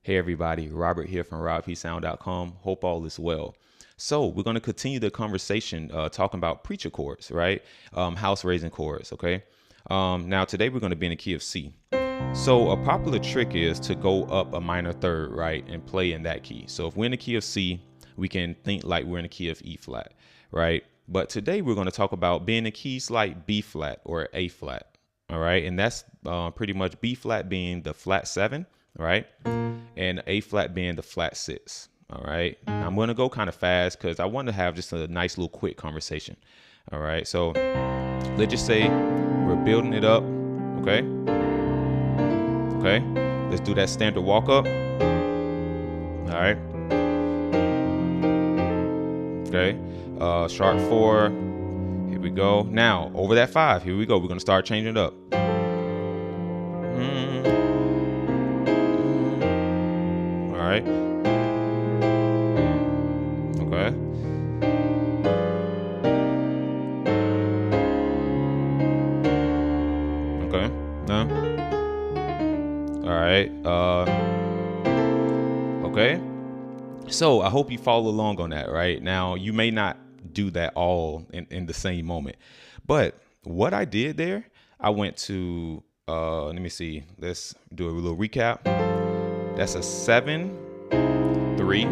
Hey everybody, Robert here from robpsound.com. Hope all is well. So we're going to continue the conversation talking about preacher chords, right? House raising chords, okay? Now today we're going to be in the key of C. So a popular trick is to go up a minor third, right, and play in that key. So if we're in the key of C, we can think like we're in the key of E flat, right? But today we're going to talk about being in keys like B flat or A flat, all right? And that's pretty much B flat being the flat 7, right? And A flat being the flat 6. All right. I'm going to go kind of fast because I want to have just a nice little quick conversation. All right. So let's just say we're building it up. Okay. Okay. Let's do that standard walk up. All right. Okay. Sharp 4. Here we go. Now over that 5. Here we go. We're going to start changing it up. All right. Okay. Okay. No. All right. Okay. So I hope you follow along on that, right? Now, you may not do that all in the same moment, but what I did there, I went to, let me see. Let's do a little recap. That's a 7, 3,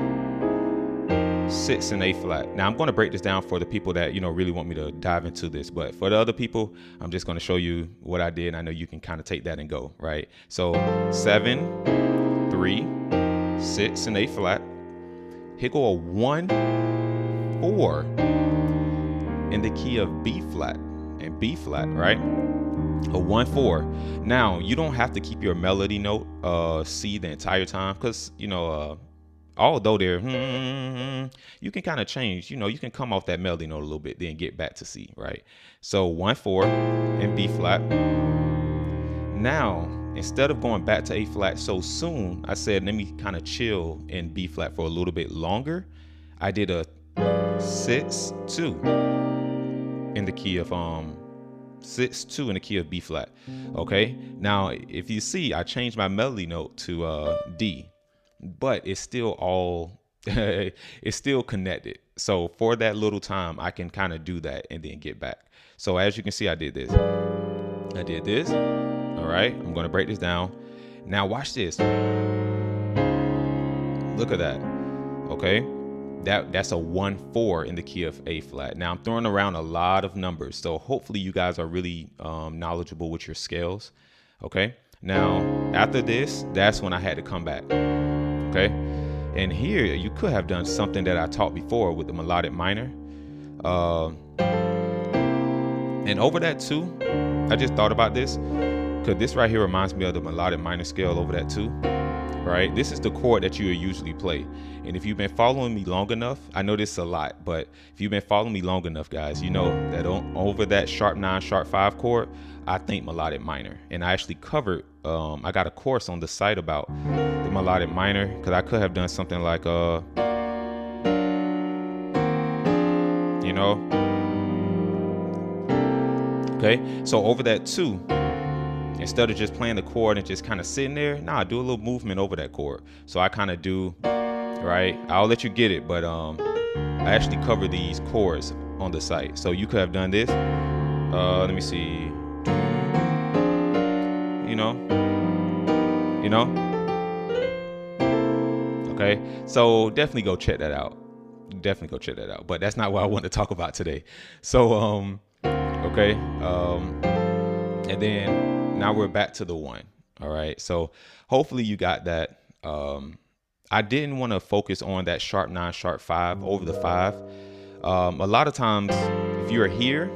6, and A flat. Now I'm going to break this down for the people that, really want me to dive into this. But for the other people, I'm just going to show you what I did. I know you can kind of take that and go, right? So 7, 3, 6, and A flat. Here go a 1, 4 in the key of B flat and B flat, right? A 1, 4. Now you don't have to keep your melody note C the entire time because although they're you can kind of change. You can come off that melody note a little bit, then get back to C, right? So 1, 4 in B flat. Now instead of going back to A flat so soon, I said let me kind of chill in B flat for a little bit longer. I did a 6, 2 in the key of 6, 2 in the key of B flat. Okay. Now, if you see, I changed my melody note to D, but it's still it's still connected. So for that little time, I can kind of do that and then get back. So as you can see, I did this. All right. I'm going to break this down. Now watch this. Look at that. Okay. That's a 1, 4 in the key of A flat. Now I'm throwing around a lot of numbers, so hopefully you guys are really knowledgeable with your scales. Okay. Now after this, that's when I had to come back. Okay. And here you could have done something that I taught before with the melodic minor. And over that too, I just thought about this because this right here reminds me of the melodic minor scale over that too. Right, this is the chord that you would usually play. And if you've been following me long enough, I know this a lot, but if you've been following me long enough, guys, you know that over that sharp 9, sharp 5 chord, I think melodic minor. And I actually covered, I got a course on the site about the melodic minor because I could have done something like, okay, so over that 2. Instead of just playing the chord and just kind of sitting there, I do a little movement over that chord. So I kind of do, right? I'll let you get it, but I actually cover these chords on the site. So you could have done this. Let me see. Okay, so definitely go check that out. But that's not what I want to talk about today. So, okay, and then now we're back to the 1. All right. So hopefully you got that. I didn't want to focus on that sharp 9, sharp 5 over the 5. A lot of times if you're here,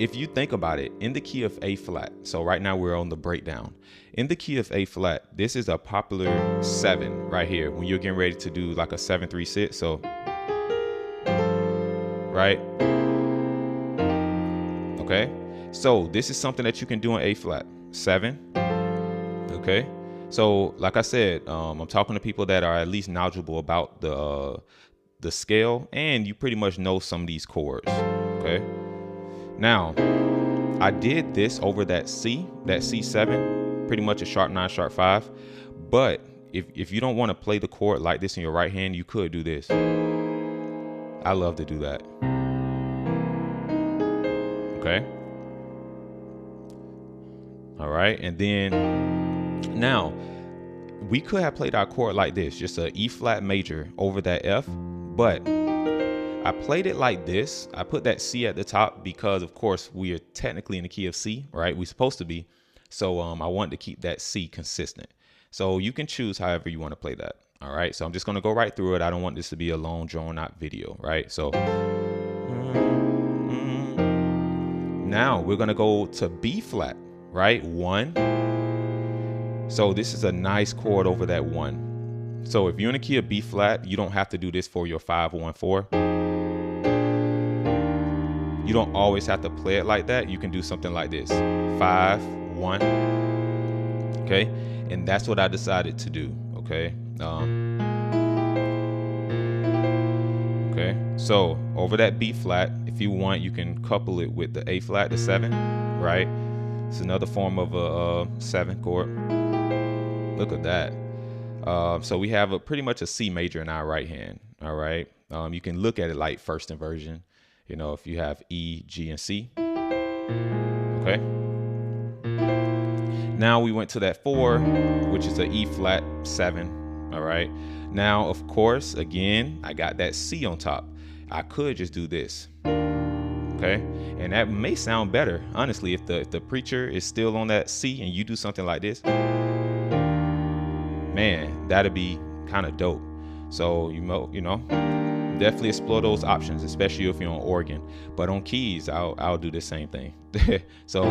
if you think about it in the key of A flat. So right now we're on the breakdown in the key of A flat. This is a popular 7 right here when you're getting ready to do like a 7, 3, 6. So, right. Okay. So this is something that you can do in A flat 7. Okay. So like I said, I'm talking to people that are at least knowledgeable about the scale, and you pretty much know some of these chords. Okay. Now I did this over that C7, pretty much a sharp 9, sharp 5. But if you don't want to play the chord like this in your right hand, you could do this. I love to do that. Okay. All right. And then now we could have played our chord like this, just a E flat major over that F, but I played it like this. I put that C at the top because, of course, we are technically in the key of C, right? We're supposed to be. So I wanted to keep that C consistent. So you can choose however you want to play that. All right. So I'm just going to go right through it. I don't want this to be a long, drawn out video, right? So now we're going to go to B flat, right? 1. So this is a nice chord over that 1. So if you're in the key of B flat, you don't have to do this for your 5-1-4. You don't always have to play it like that. You can do something like this. 5, 1. Okay. And that's what I decided to do. Okay. Okay. So over that B flat, if you want, you can couple it with the A flat, the 7, right? It's another form of a 7 chord. Look at that. So we have pretty much a C major in our right hand. All right. You can look at it like first inversion. You know, if you have E, G, and C. Okay. Now we went to that 4, which is a E flat 7. All right. Now, of course, again, I got that C on top. I could just do this. Okay. And that may sound better, honestly, if the preacher is still on that C and you do something like this. Man, that'd be kind of dope. So, you know, definitely explore those options, especially if you're on organ. But on keys, I'll do the same thing. So,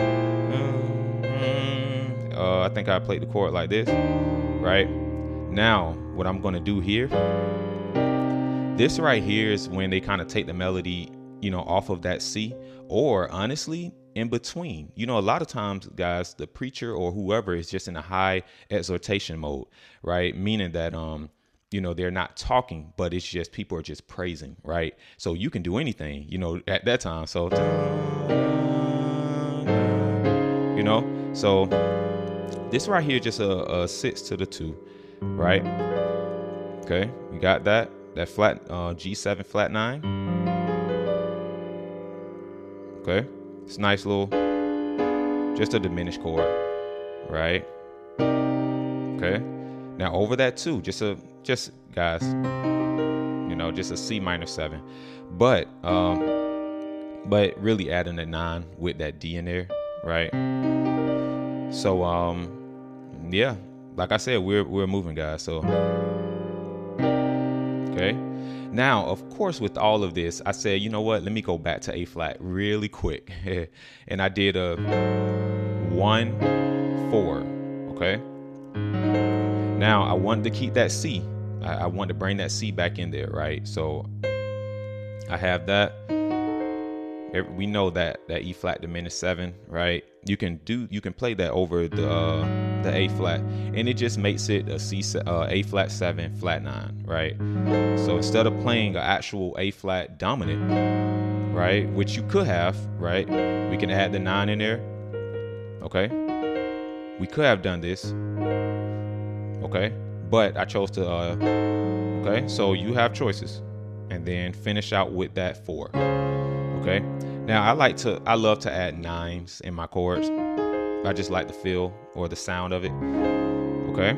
I think I played the chord like this, right? Now, what I'm going to do here, this right here is when they kind of take the melody, you know, off of that C, or honestly, in between. You know, a lot of times, guys, the preacher or whoever is just in a high exhortation mode, right? Meaning that, you know, they're not talking, but it's just people are just praising, right? So you can do anything, you know, at that time. So, you know, so this right here just a 6 to the 2, right? Okay, you got that flat G7 flat 9. Okay, it's nice little, just a diminished chord, right? Okay, now over that 2, just guys, you know, just a C minor 7, but really adding a 9 with that D in there, right? So yeah, like I said, we're moving, guys. So okay, now of course with all of this, I said, you know what, let me go back to A flat really quick. And I did a 1, 4. Okay, now I wanted to keep that C. I want to bring that C back in there, right? So I have that. We know that E flat diminished 7, right? You can play that over the A flat, and it just makes it a A flat 7 flat 9, right? So instead of playing an actual A flat dominant, right, which you could have, right, we can add the 9 in there. Okay, we could have done this. Okay, but I chose to. Okay, so you have choices, and then finish out with that 4. Okay, now I love to add 9s in my chords. I just like the feel or the sound of it. Okay.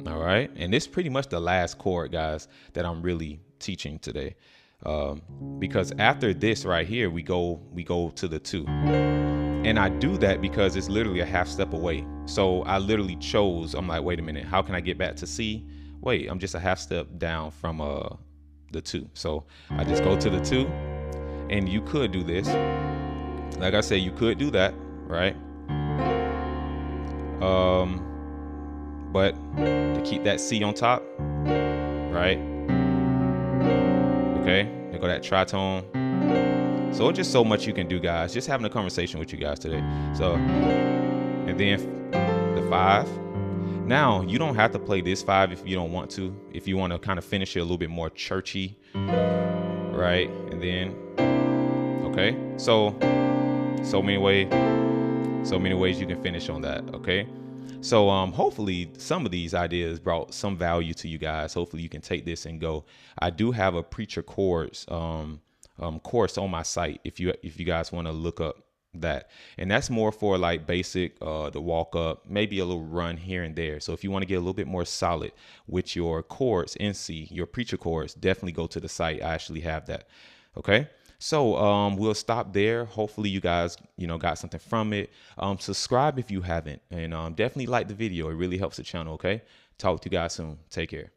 All right, and this is pretty much the last chord, guys, that I'm really teaching today, because after this right here, we go to the 2, and I do that because it's literally a half step away. So I literally chose. I'm like, wait a minute, how can I get back to C? Wait, I'm just a half step down from the 2. So I just go to the 2, and you could do this. Like I said, you could do that, right? But to keep that C on top, right? Okay, there go that tritone. So it's just so much you can do, guys. Just having a conversation with you guys today. So, and then the 5. Now, you don't have to play this 5 if you don't want to. If you want to kind of finish it a little bit more churchy, right? And then, okay. So many ways you can finish on that, okay? So hopefully some of these ideas brought some value to you guys. Hopefully you can take this and go. I do have a preacher chords course on my site if you guys want to look up that. And that's more for like basic the walk up, maybe a little run here and there. So if you want to get a little bit more solid with your chords in C, your preacher chords, definitely go to the site. I actually have that. Okay. So we'll stop there. Hopefully you guys, got something from it. Subscribe if you haven't, and definitely like the video. It really helps the channel. Okay. Talk to you guys soon. Take care.